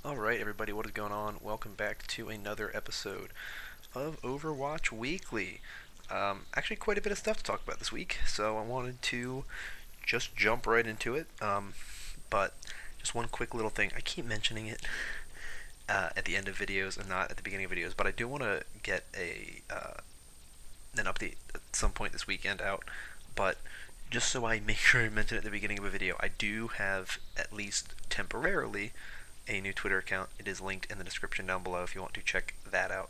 Alright, everybody, what is going on? Welcome back to another episode of Overwatch Weekly. Actually, quite a bit of stuff to talk about this week, so I wanted to just jump right into it. But just one quick little thing. I keep mentioning it at the end of videos and not at the beginning of videos, but I do want to get an update at some point this weekend out. But just so I make sure I mention it at the beginning of a video, I do have, at least temporarily, a new Twitter account. It is linked in the description down below if you want to check that out.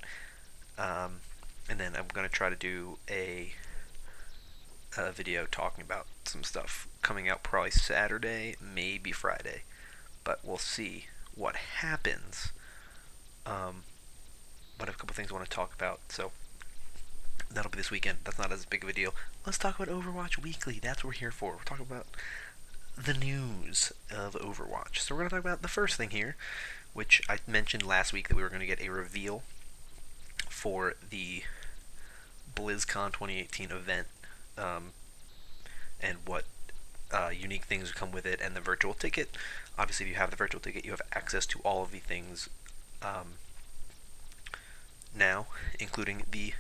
And then I'm going to try to do a video talking about some stuff coming out probably Saturday, maybe Friday, but we'll see what happens. But I have a couple things I want to talk about, so that'll be this weekend. That's not as big of a deal. Let's talk about Overwatch Weekly. That's what we're here for. We're talking about the news of Overwatch. So we're going to talk about the first thing here, which I mentioned last week that we were going to get a reveal for the BlizzCon 2018 event, and what unique things come with it, and the virtual ticket. Obviously, if you have the virtual ticket, you have access to all of the things now, including the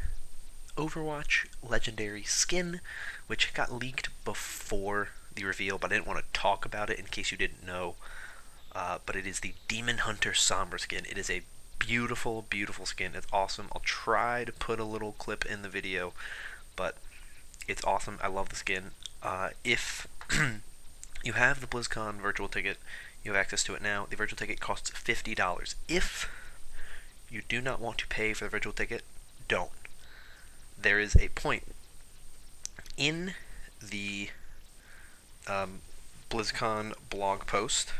Overwatch Legendary Skin, which got leaked before the reveal, but I didn't want to talk about it in case you didn't know. But it is the Demon Hunter Sombra skin. It is a beautiful, beautiful skin. It's awesome. I'll try to put a little clip in the video, but it's awesome. I love the skin. If you have the BlizzCon virtual ticket, you have access to it now. The virtual ticket costs $50. If you do not want to pay for the virtual ticket, don't. There is a point in the BlizzCon blog post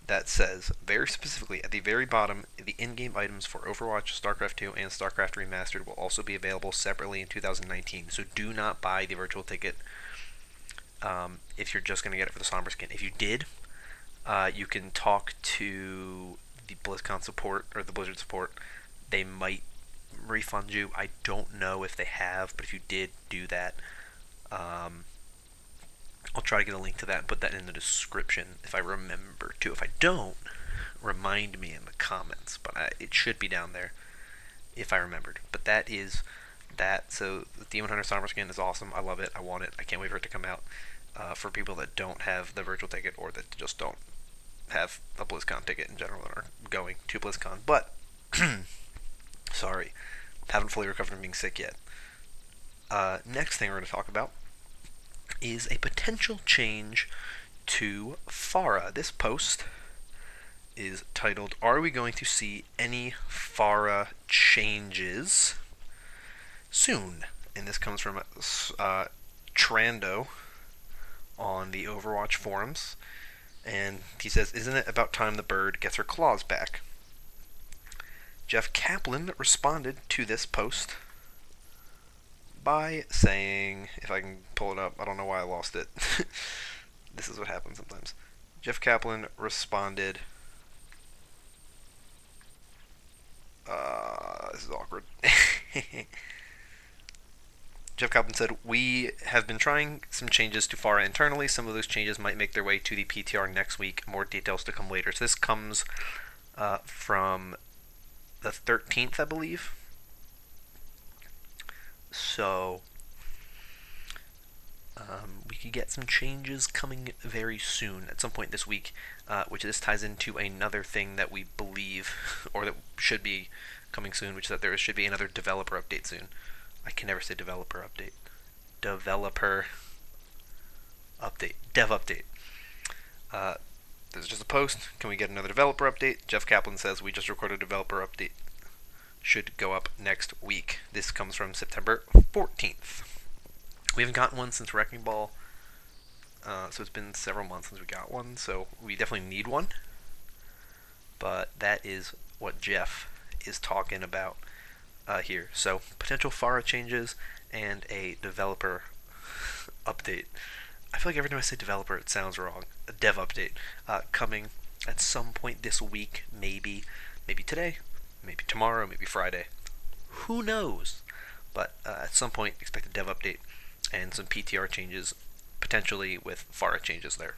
that says, very specifically, at the very bottom, the in-game items for Overwatch, StarCraft 2, and StarCraft Remastered will also be available separately in 2019. So do not buy the virtual ticket if you're just going to get it for the Sombra skin. If you did, you can talk to the BlizzCon support, or the Blizzard support. They might refund you. I don't know if they have, but if you did do that, I'll try to get a link to that and put that in the description if I remember to. If I don't, remind me in the comments, but it should be down there if I remembered. But that is that. So the Demon Hunter Sombra skin is awesome. I love it. I want it. I can't wait for it to come out. For people that don't have the virtual ticket, or that just don't have a BlizzCon ticket in general and are going to BlizzCon. But, sorry, haven't fully recovered from being sick yet. Next thing we're going to talk about is a potential change to Pharah. This post is titled, "Are we going to see any Pharah changes soon?" And this comes from Trando on the Overwatch forums. And he says, "Isn't it about time the bird gets her claws back?" Jeff Kaplan responded to this post by saying, if I can pull it up, I don't know why I lost it. This is what happens sometimes. Jeff Kaplan responded, this is awkward. Jeff Kaplan said, "We have been trying some changes to Pharah internally. Some of those changes might make their way to the PTR next week. More details to come later." So this comes from the 13th, I believe. So we could get some changes coming very soon, at some point this week, which this ties into another thing that we believe, or that should be coming soon, which is that there should be another developer update soon. I can never say developer update. Developer update. Dev update. This is just a post. Can we get another developer update? Jeff Kaplan says, "We just recorded a developer update. Should go up next week." This comes from September 14th. We haven't gotten one since Wrecking Ball, so it's been several months since we got one, so we definitely need one. But that is what Jeff is talking about here. So potential Pharah changes and a developer update. I feel like every time I say developer, it sounds wrong. A dev update coming at some point this week, maybe today, maybe tomorrow, maybe Friday. Who knows? But at some point, expect a dev update and some PTR changes, potentially with Pharah changes there.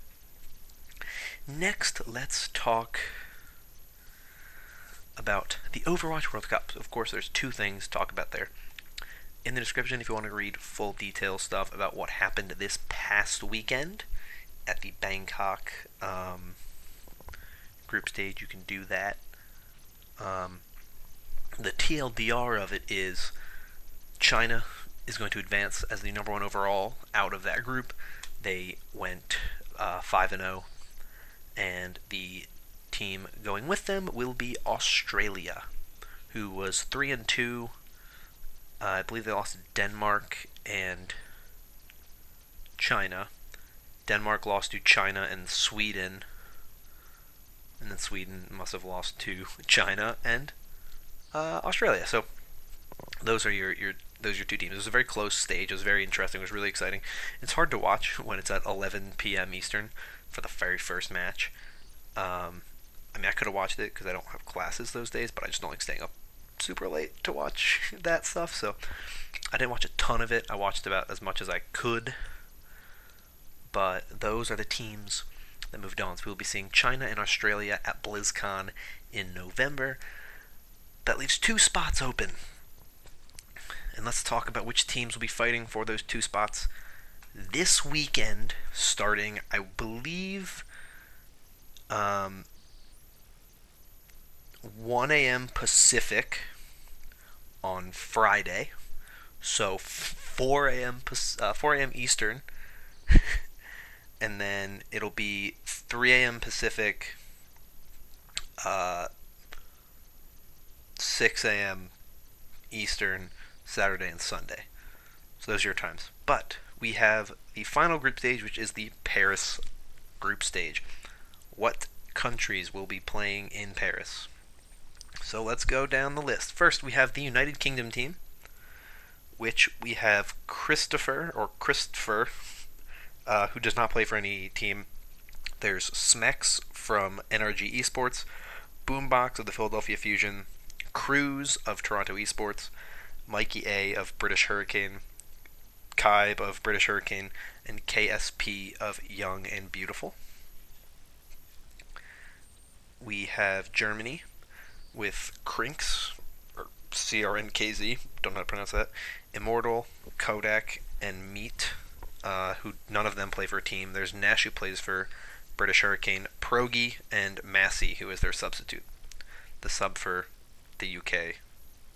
Next, let's talk about the Overwatch World Cup. Of course, there's two things to talk about there. In the description, if you want to read full detail stuff about what happened this past weekend at the Bangkok group stage, you can do that. The TLDR of it is China is going to advance as the number one overall out of that group. They went 5-0, and the team going with them will be Australia, who was 3-2. I believe they lost to Denmark and China. Denmark lost to China and Sweden, and then Sweden must have lost to China and Australia. So those are your two teams. It was a very close stage. It was very interesting. It was really exciting. It's hard to watch when it's at 11 p.m. Eastern for the very first match. I could have watched it because I don't have classes those days, but I just don't like staying up super late to watch that stuff. So I didn't watch a ton of it. I watched about as much as I could. But those are the teams that moved on. So we'll be seeing China and Australia at BlizzCon in November. That leaves 2 spots open. And let's talk about which teams will be fighting for those 2 spots this weekend, starting, I believe, 1 a.m. Pacific on Friday. So 4 a.m. Eastern. And then it'll be 3 a.m. Pacific, 6 a.m. Eastern, Saturday and Sunday. So those are your times. But we have the final group stage, which is the Paris group stage. What countries will be playing in Paris? So let's go down the list. First, we have the United Kingdom team, which we have Christopher, who does not play for any team. There's Smex from NRG Esports, Boombox of the Philadelphia Fusion, Cruz of Toronto Esports, Mikey A of British Hurricane, Kaib of British Hurricane, and KSP of Young and Beautiful. We have Germany with Crinks, or CRNKZ, don't know how to pronounce that, Immortal, Kodak, and Meat, who none of them play for a team. There's Nash, who plays for British Hurricane, Progi, and Massey, who is their substitute. The sub for the UK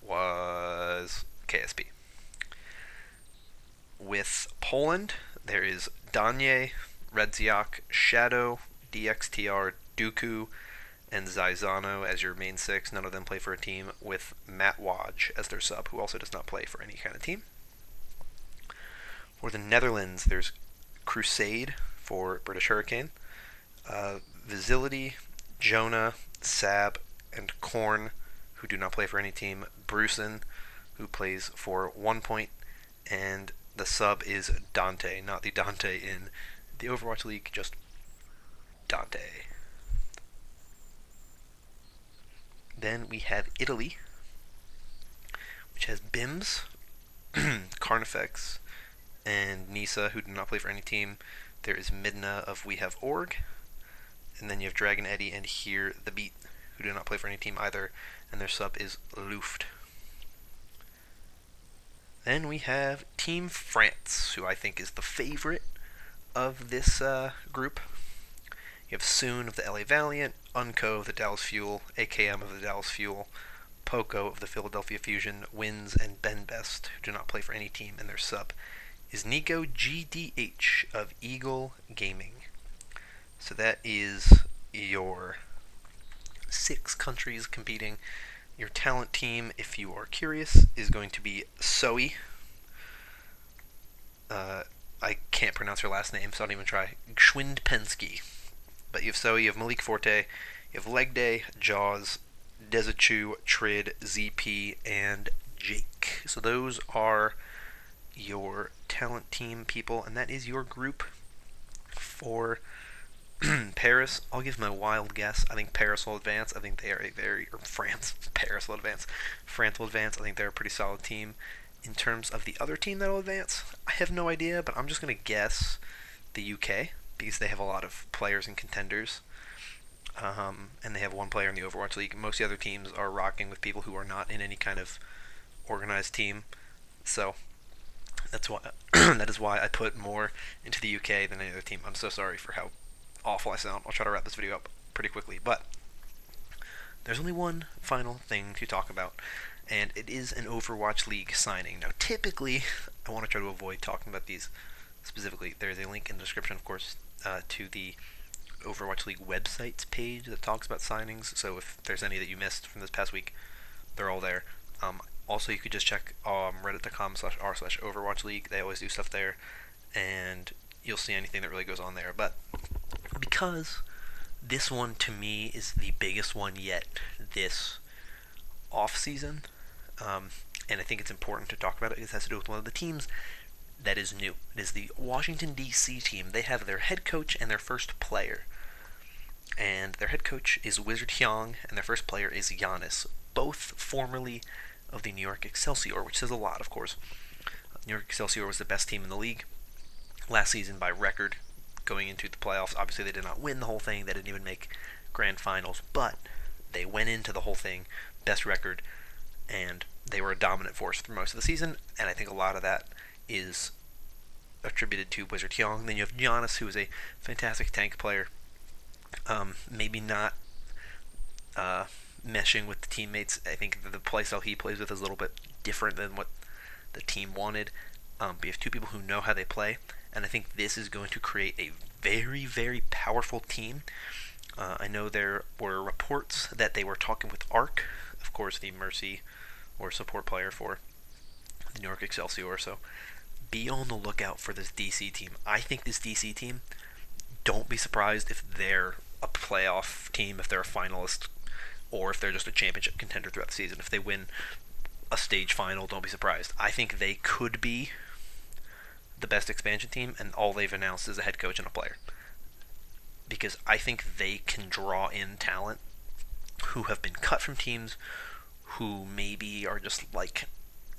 was KSP. With Poland, there is Danye, Redziak, Shadow, DXTR, Dooku, and Zaizano as your main 6. None of them play for a team, with Matt Waj as their sub, who also does not play for any kind of team. For the Netherlands, there's Crusade for British Hurricane, Visility, Jonah, Sab, and Korn, who do not play for any team, Brucin, who plays for 1 point, and the sub is Dante, not the Dante in the Overwatch League, just Dante. Then we have Italy, which has Bims, Carnifex, and Nisa, who do not play for any team. There is Midna of We Have Org, and then you have Dragon Eddie and Hear the Beat, who do not play for any team either, and their sub is Luft. Then we have Team France, who I think is the favorite of this group. You have Soon of the LA Valiant, Unco of the Dallas Fuel, AKM of the Dallas Fuel, Poco of the Philadelphia Fusion, Wins, and Ben Best, who do not play for any team, and their sub is Nico GDH of Eagle Gaming. So that is your 6 countries competing. Your talent team, if you are curious, is going to be Soe. I can't pronounce her last name, so I don't even try. Gschwindpensky. But you have Soe, you have Malik Forte, you have Leg Day, Jaws, Dezichu, Trid, ZP, and Jake. So those are your talent team people, and that is your group for Paris. I'll give my wild guess. I think Paris will advance. I think they are France. Paris will advance. France will advance. I think they're a pretty solid team. In terms of the other team that will advance, I have no idea, but I'm just going to guess the UK, because they have a lot of players and contenders. and they have one player in the Overwatch League. Most of the other teams are rocking with people who are not in any kind of organized team. So that's why that is why I put more into the UK than any other team. I'm so sorry for how awful I sound. I'll try to wrap this video up pretty quickly, but there's only one final thing to talk about, and it is an Overwatch League signing. Now, typically, I want to try to avoid talking about these specifically. There's a link in the description, of course, to the Overwatch League website's page that talks about signings, so if there's any that you missed from this past week, they're all there. Also, you could just check reddit.com/r/Overwatch League. They always do stuff there, and you'll see anything that really goes on there. But because this one, to me, is the biggest one yet this off-season, and I think it's important to talk about it. It has to do with one of the teams that is new. It is the Washington, D.C. team. They have their head coach and their first player. And their head coach is Wizard Hyung, and their first player is Giannis, both formerly of the New York Excelsior, which says a lot, of course. New York Excelsior was the best team in the league last season by record going into the playoffs. Obviously, they did not win the whole thing. They didn't even make grand finals, but they went into the whole thing, best record, and they were a dominant force for most of the season, and I think a lot of that is attributed to Wizard Hyung. Then you have Giannis, who is a fantastic tank player. Maybe not meshing with the teammates. I think the playstyle he plays with is a little bit different than what the team wanted. But you have two people who know how they play, and I think this is going to create a very, very powerful team. I know there were reports that they were talking with Arc, of course, the Mercy or support player for the New York Excelsior, so be on the lookout for this DC team. I think this DC team, don't be surprised if they're a playoff team, if they're a finalist, or if they're just a championship contender throughout the season. If they win a stage final, don't be surprised. I think they could be the best expansion team, and all they've announced is a head coach and a player. Because I think they can draw in talent who have been cut from teams, who maybe are just like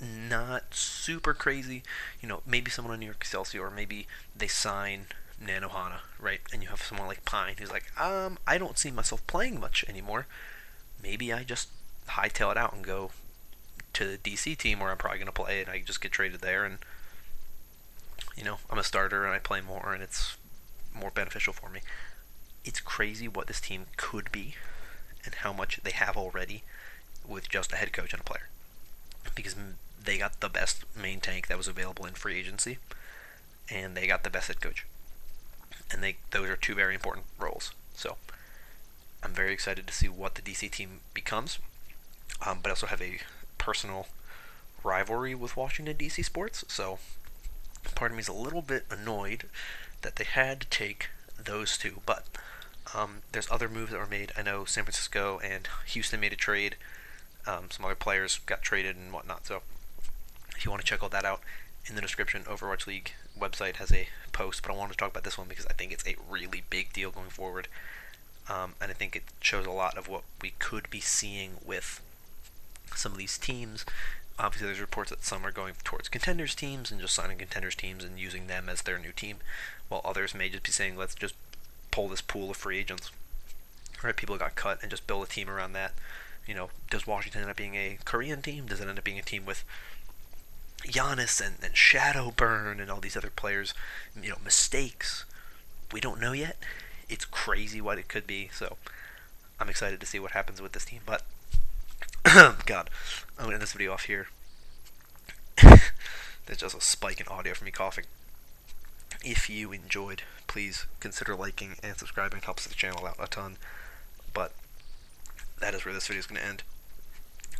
not super crazy. You know, maybe someone on New York Excelsior, or maybe they sign Nanohana, right? And you have someone like Pine who's like, I don't see myself playing much anymore. Maybe I just hightail it out and go to the DC team where I'm probably going to play, and I just get traded there, and you know, I'm a starter and I play more, and it's more beneficial for me. It's crazy what this team could be and how much they have already with just a head coach and a player, because they got the best main tank that was available in free agency, and they got the best head coach, and those are two very important roles. So I'm very excited to see what the DC team becomes, but I also have a personal rivalry with Washington DC sports, so part of me is a little bit annoyed that they had to take those two, but there's other moves that were made. I know San Francisco and Houston made a trade. Some other players got traded and whatnot, so if you want to check all that out, in the description, Overwatch League website has a post, but I wanted to talk about this one because I think it's a really big deal going forward, and I think it shows a lot of what we could be seeing with some of these teams. Obviously, there's reports that some are going towards contenders teams and just signing contenders teams and using them as their new team, while others may just be saying, let's just pull this pool of free agents, right? People got cut, and just build a team around that. You know, does Washington end up being a Korean team? Does it end up being a team with Giannis and Shadowburn and all these other players? You know, mistakes. We don't know yet. It's crazy what it could be, so I'm excited to see what happens with this team, but God, I'm going to end this video off here. There's just a spike in audio from me coughing. If you enjoyed, please consider liking and subscribing. It helps the channel out a ton. But that is where this video is going to end.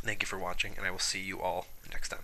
Thank you for watching, and I will see you all next time.